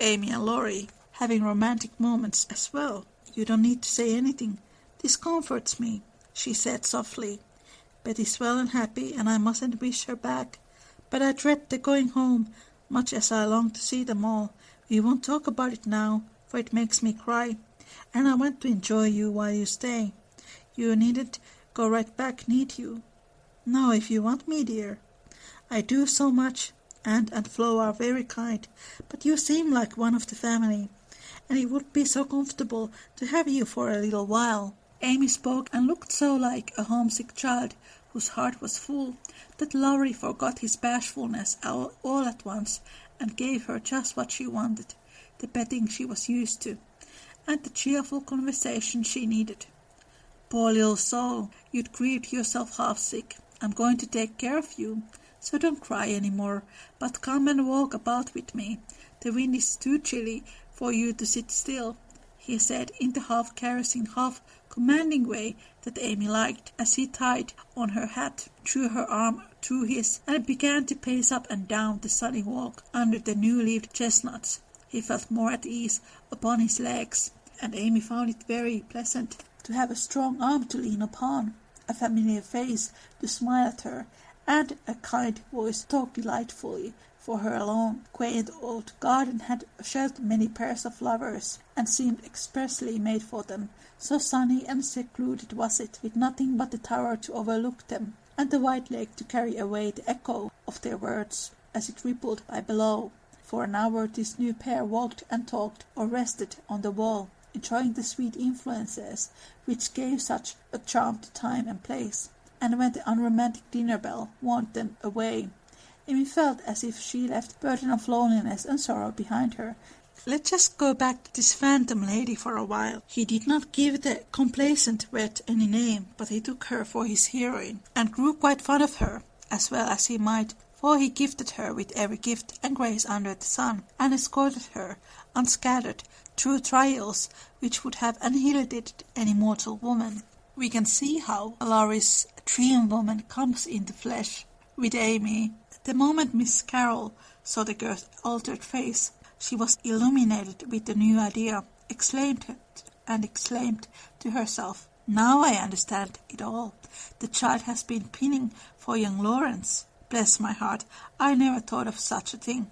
Amy and Laurie having romantic moments as well. "You don't need to say anything. This comforts me," she said softly. Betty's well and happy, and I mustn't wish her back. But I dread the going home, much as I long to see them all. We won't talk about it now, for it makes me cry, and I want to enjoy you while you stay. You needn't go right back, need you? No, if you want me, dear. I do so much. Aunt and Flo are very kind, but you seem like one of the family, and it would be so comfortable to have you for a little while. Amy spoke and looked so like a homesick child whose heart was full that Laurie forgot his bashfulness all at once and gave her just what she wanted, the petting she was used to, and the cheerful conversation she needed. Poor little soul, you'd grieved yourself half sick. I'm going to take care of you, so don't cry any more, but come and walk about with me. The wind is too chilly for you to sit still, he said in the half-caressing, half-commanding way that Amy liked, as he tied on her hat, drew her arm through his, and began to pace up and down the sunny walk under the new-leaved chestnuts. He felt more at ease upon his legs, and Amy found it very pleasant to have a strong arm to lean upon, a familiar face to smile at her, and a kind voice to talk delightfully for her alone. Quaint old garden had sheltered many pairs of lovers, and seemed expressly made for them. So sunny and secluded was it, with nothing but the tower to overlook them, and the white lake to carry away the echo of their words, as it rippled by below. For an hour this new pair walked and talked, or rested on the wall, enjoying the sweet influences which gave such a charm to time and place. And when the unromantic dinner bell warned them away, Amy felt as if she left a burden of loneliness and sorrow behind her. Let's just go back to this phantom lady for a while. He did not give the complacent wet any name, but he took her for his heroine, and grew quite fond of her, as well as he might, for he gifted her with every gift and grace under the sun, and escorted her, unscattered, through trials which would have annihilated any mortal woman. We can see how Laurie's dream woman comes into flesh with Amy. The moment Miss Carroll saw the girl's altered face, she was illuminated with the new idea, exclaimed to herself, "Now I understand it all. The child has been pining for young Lawrence. Bless my heart, I never thought of such a thing."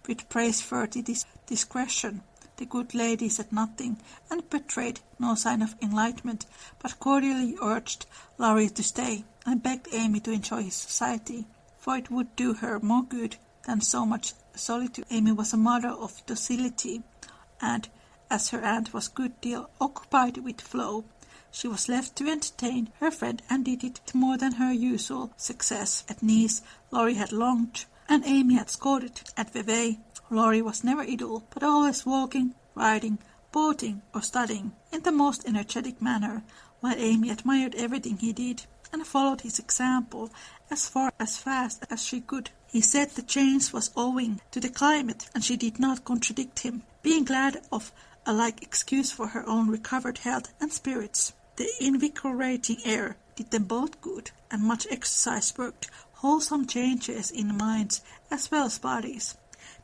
With praiseworthy discretion, the good lady said nothing, and betrayed no sign of enlightenment, but cordially urged Laurie to stay, and begged Amy to enjoy his society, for it would do her more good than so much solitude. Amy was a model of docility, and, as her aunt was a good deal occupied with Flo, she was left to entertain her friend, and did it more than her usual success. At Nice, Laurie had longed, and Amy had scored at Vevey. Laurie was never idle, but always walking, riding, boating, or studying, in the most energetic manner, while Amy admired everything he did, and followed his example as far as fast as she could. He said the change was owing to the climate, and she did not contradict him, being glad of a like excuse for her own recovered health and spirits. The invigorating air did them both good, and much exercise worked wholesome changes in minds as well as bodies.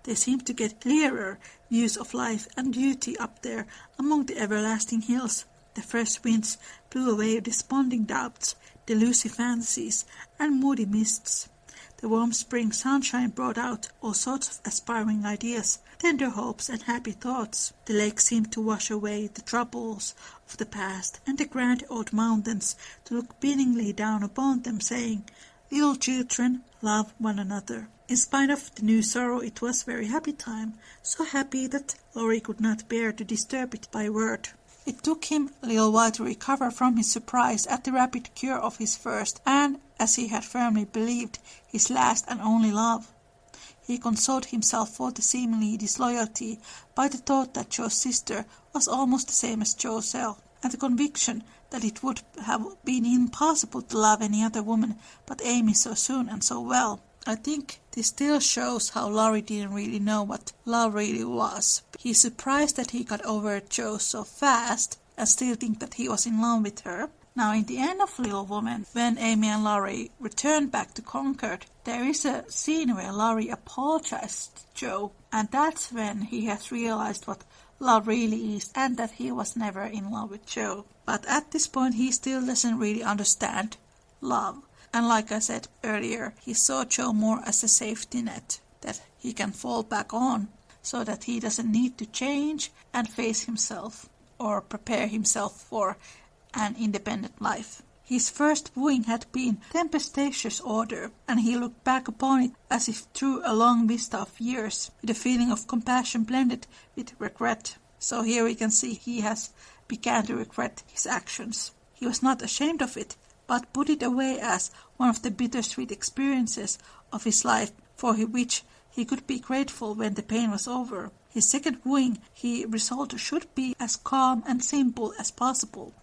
They seemed to get clearer views of life and duty up there among the everlasting hills. The fresh winds blew away desponding doubts, delusive fancies, and moody mists. The warm spring sunshine brought out all sorts of aspiring ideas, tender hopes, and happy thoughts. The lake seemed to wash away the troubles of the past, and the grand old mountains to look beamingly down upon them, saying, "Little children, love one another." In spite of the new sorrow, it was a very happy time, so happy that Laurie could not bear to disturb it by word. It took him a little while to recover from his surprise at the rapid cure of his first, and, as he had firmly believed, his last and only love. He consoled himself for the seemingly disloyalty by the thought that Joe's sister was almost the same as Joe herself, and the conviction that it would have been impossible to love any other woman but Amy so soon and so well. I think this still shows how Laurie didn't really know what love really was. He's surprised that he got over Joe so fast and still think that he was in love with her. Now, in the end of Little Woman, when Amy and Laurie return back to Concord, there is a scene where Laurie apologized to Joe, and that's when he has realized what love really is, and that he was never in love with Joe. But at this point he still doesn't really understand love. And like I said earlier, he saw Jo more as a safety net that he can fall back on so that he doesn't need to change and face himself or prepare himself for an independent life. His first wooing had been tempestuous order, and he looked back upon it as if through a long vista of years, with a feeling of compassion blended with regret. So here we can see he has begun to regret his actions. He was not ashamed of it, but put it away as one of the bittersweet experiences of his life for which he could be grateful when the pain was over. His second wooing he resolved should be as calm and simple as possible.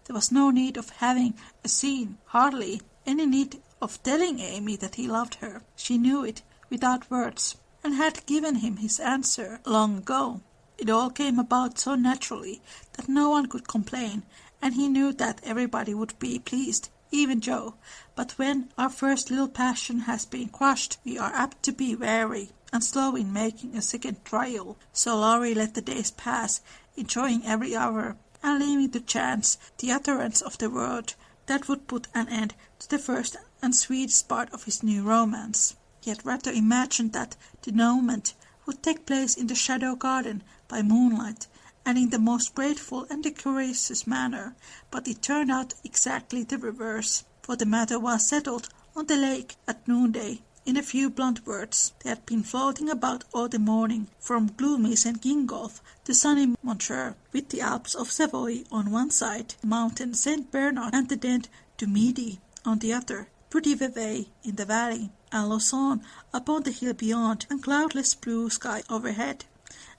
There was no need of having a scene, hardly any need of telling Amy that he loved her. She knew it without words, and had given him his answer long ago. It all came about so naturally that no one could complain, and he knew that everybody would be pleased, even Jo. But when our first little passion has been crushed, we are apt to be wary and slow in making a second trial. So Laurie let the days pass, enjoying every hour, and leaving to chance the utterance of the word that would put an end to the first and sweetest part of his new romance. He had rather imagined that denouement would take place in the shadow garden by moonlight, and in the most grateful and decorous manner, but it turned out exactly the reverse, for the matter was settled on the lake at noonday. In a few blunt words, they had been floating about all the morning, from gloomy St. Gingolph to sunny Bonjour, with the Alps of Savoy on one side, the mountain St. Bernard and the Dent du Midi on the other, pretty Vevey in the valley, and Lausanne upon the hill beyond, and cloudless blue sky overhead,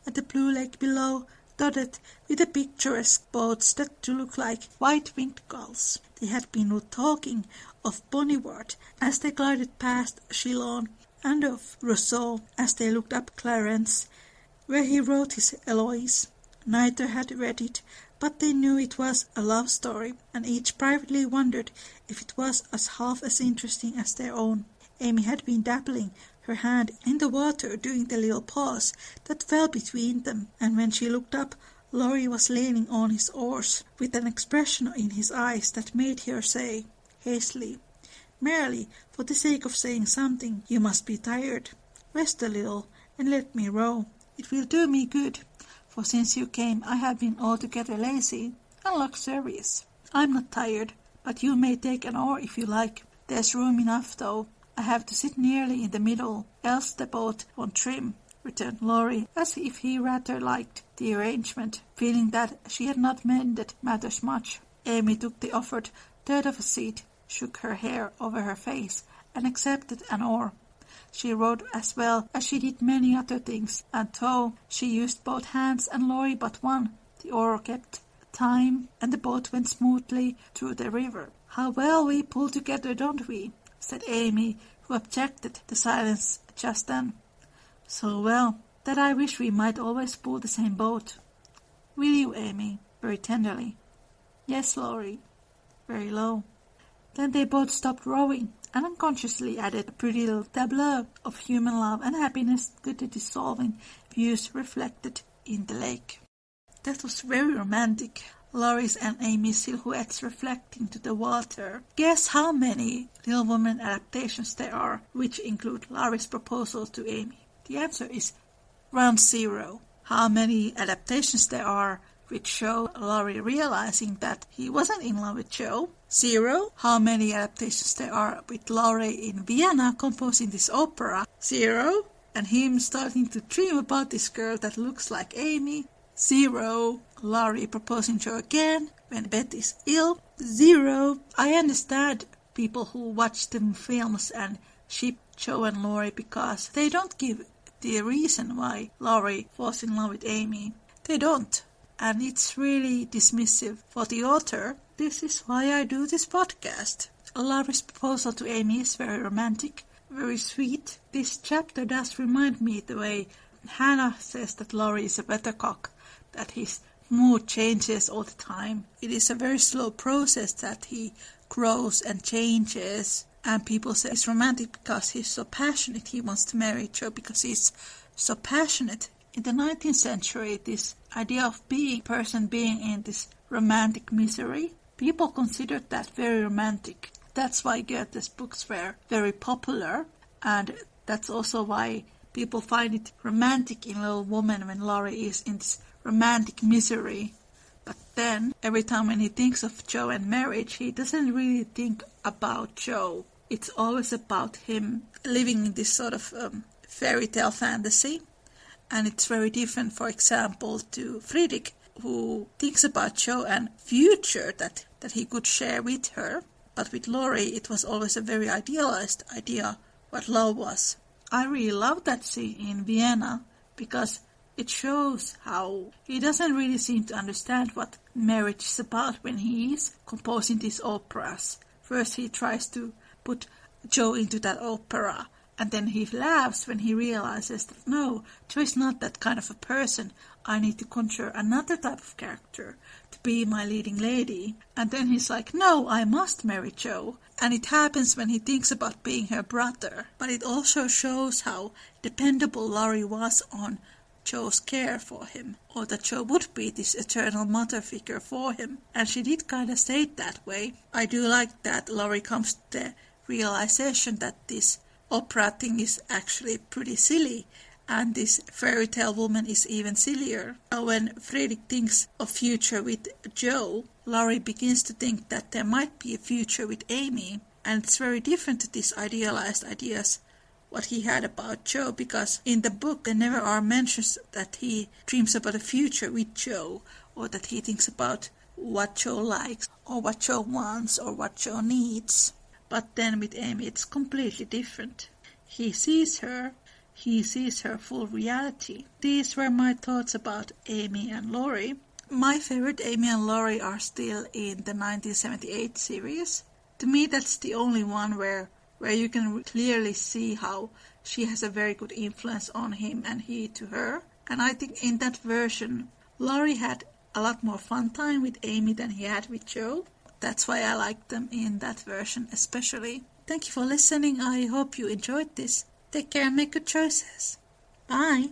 and the blue lake below, dotted with the picturesque boats that looked like white-winged gulls. They had been talking of Bonjour as they glided past Chillon, and of Rousseau as they looked up Clarence, where he wrote his Eloise. Neither had read it, but they knew it was a love story, and each privately wondered if it was as half as interesting as their own. Amy had been dabbling her hand in the water during the little pause that fell between them, and when she looked up, Laurie was leaning on his oars, with an expression in his eyes that made her say, hastily, merely for the sake of saying something, "You must be tired. Rest a little, and let me row. It will do me good, for since you came I have been altogether lazy and luxurious. I'm not tired, but you may take an oar if you like. There's room enough, though. I have to sit nearly in the middle, else the boat won't trim," returned Laurie, as if he rather liked the arrangement, feeling that she had not mended matters much. Amy took the offered third of a seat, shook her hair over her face, and accepted an oar. She rowed as well as she did many other things, and though she used both hands and Laurie but one, the oar kept time, and the boat went smoothly through the river. "How well we pull together, don't we?" said Amy, who objected the silence just then. "So well that I wish we might always pull the same boat." "Will you, Amy?" very tenderly. "Yes, Laurie," very low. Then they both stopped rowing, and unconsciously added a pretty little tableau of human love and happiness to the dissolving views reflected in the lake. That was very romantic. Laurie's and Amy's silhouettes reflecting to the water. Guess how many Little Women adaptations there are which include Laurie's proposal to Amy? The answer is round 0. How many adaptations there are which show Laurie realizing that he wasn't in love with Jo? 0. How many adaptations there are with Laurie in Vienna composing this opera? 0. And him starting to dream about this girl that looks like Amy? 0. Laurie proposing Jo again when Beth is ill? 0. I understand people who watch the films and ship Jo and Laurie because they don't give the reason why Laurie falls in love with Amy. They don't. And it's really dismissive for the author. This is why I do this podcast. Laurie's proposal to Amy is very romantic, very sweet. This chapter does remind me the way Hannah says that Laurie is a weathercock, that his mood changes all the time. It is a very slow process that he grows and changes, and people say he's romantic because he's so passionate. He wants to marry Jo because he's so passionate. In the 19th century, this idea of being in this romantic misery. People considered that very romantic. That's why Goethe's books were very popular, and that's also why people find it romantic in Little Woman when Laurie is in this romantic misery. But then, every time when he thinks of Jo and marriage, he doesn't really think about Jo. It's always about him living in this sort of fairy tale fantasy. And it's very different, for example, to Friedrich, who thinks about Jo and future that he could share with her. But with Laurie, it was always a very idealized idea what love was. I really love that scene in Vienna because it shows how he doesn't really seem to understand what marriage is about when he is composing these operas. First he tries to put Jo into that opera, and then he laughs when he realizes that no, Jo is not that kind of a person. I need to conjure another type of character to be my leading lady. And then he's like, no, I must marry Jo. And it happens when he thinks about being her brother. But it also shows how dependable Laurie was on Jo's care for him, or that Jo would be this eternal mother figure for him. And she did kind of say it that way. I do like that Laurie comes to the realization that this opera thing is actually pretty silly, and this fairy tale woman is even sillier. When Friedrich thinks of future with Jo, Laurie begins to think that there might be a future with Amy, and it's very different to these idealized ideas what he had about Jo, because in the book there never are mentions that he dreams about a future with Jo, or that he thinks about what Jo likes, or what Jo wants, or what Jo needs. But then with Amy it's completely different. He sees her full reality. These were my thoughts about Amy and Laurie. My favorite Amy and Laurie are still in the 1978 series. To me that's the only one where you can clearly see how she has a very good influence on him and he to her. And I think in that version, Laurie had a lot more fun time with Amy than he had with Jo. That's why I like them in that version especially. Thank you for listening. I hope you enjoyed this. Take care and make good choices. Bye.